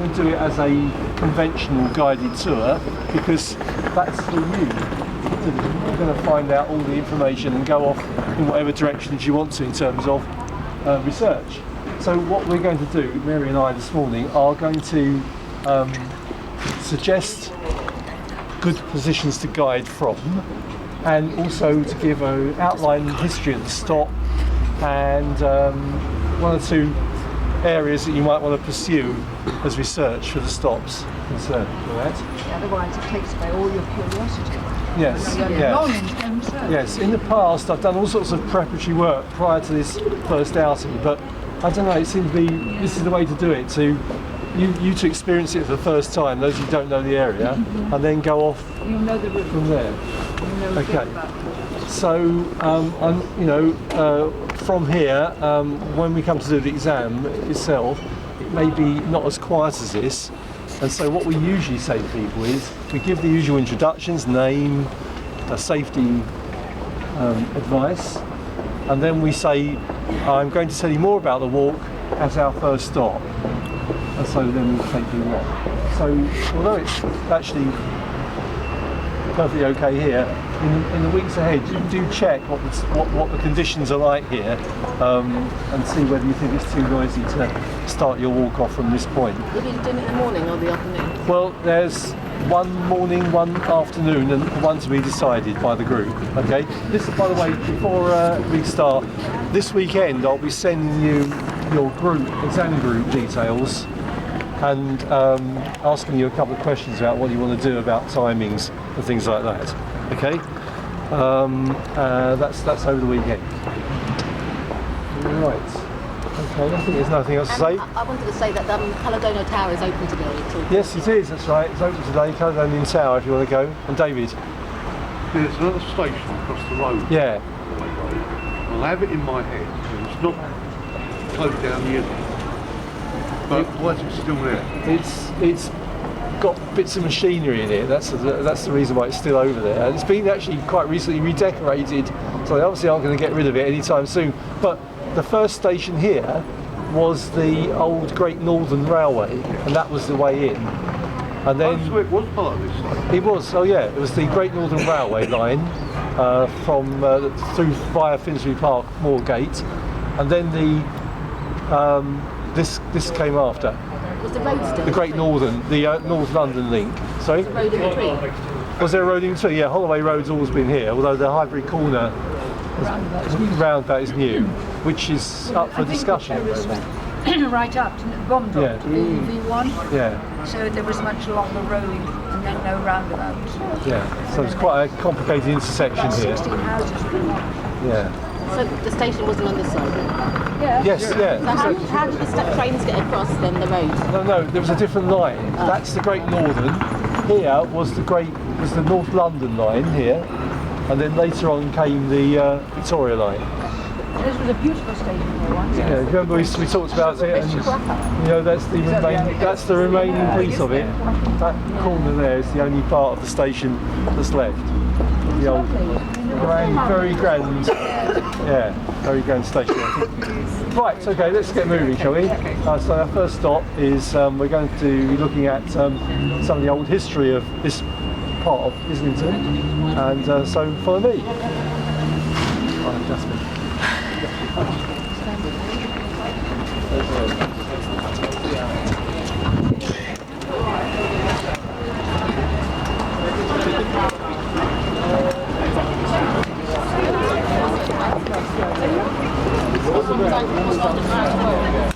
we do it as a conventional guided tour because that's for you. You're going to find out all the information and go off in whatever directions you want to in terms of research. So what we're going to do, Mary and I this morning, are going to suggest good positions to guide from, and also to give an outline history of the stop and one or two areas that you might want to pursue as research for the stops concerned. Otherwise it takes away all your curiosity. Yes, yes. In the past I've done all sorts of preparatory work prior to this first outing, but I don't know, it seems to be this is the way to do it, to you to experience it for the first time, those who don't know the area, and then go off You'll know the route. from there. You'll know Okay. So, from here, when we come to do the exam itself, it may be not as quiet as this, and so what we usually say to people is, we give the usual introductions, name, safety advice, and then we say, I'm going to tell you more about the walk as our first stop, and so then we'll take you on. So, although it's actually perfectly okay here, in the weeks ahead, do check what the conditions are like here, and see whether you think it's too noisy to start your walk off from this point. Will you do it in the morning or the afternoon? Well, there's one morning, one afternoon, and one to be decided by the group. Okay. This, by the way, before we start, this weekend I'll be sending you your exam group details, and asking you a couple of questions about what you want to do about timings and things like that. Okay, that's over the weekend. Right. Okay, I think there's nothing else to say. I wanted to say that Caledonia Tower is open today. Yes, it is. That's right. It's open today. Caledonian Tower, if you want to go. And David. There's another station across the road. Yeah. I'll have it in my head. It's not closed down yet. But why is it still there? It's got bits of machinery in it. That's the reason why it's still over there. And it's been actually quite recently redecorated, so they obviously aren't going to get rid of it anytime soon. But the first station here was the old Great Northern Railway, and that was the way in. And then so it was part of this station. It was. Oh yeah, it was the Great Northern Railway line from through via Finsbury Park, Moorgate, and then this came after. Was the road still? The Great Northern, the North London link. Sorry? The road in between? Was there a road in between? Yeah, Holloway Road's always been here, although the Highbury Corner roundabout is new, which is up for discussion. Right up to Bomb Drop, to the V1. Yeah. So there was much longer road and then no roundabout. Yeah, so it's quite a complicated intersection here. 16 houses. Yeah. So the station wasn't on this side? Yeah. Yes, yeah. So how did the trains get across then the road? No, there was a different line. That's the Great Northern. Here was the North London line here, and then later on came the Victoria line. This was a beautiful station here once. Yeah, remember we talked about it, and that's the remaining piece of it. That corner there is the only part of the station that's left. The old very grand, yeah, very grand station. Right, okay, let's get moving, shall we? So our first stop is we're going to be looking at some of the old history of this part of Islington, and so follow me. Adjustment. Sometimes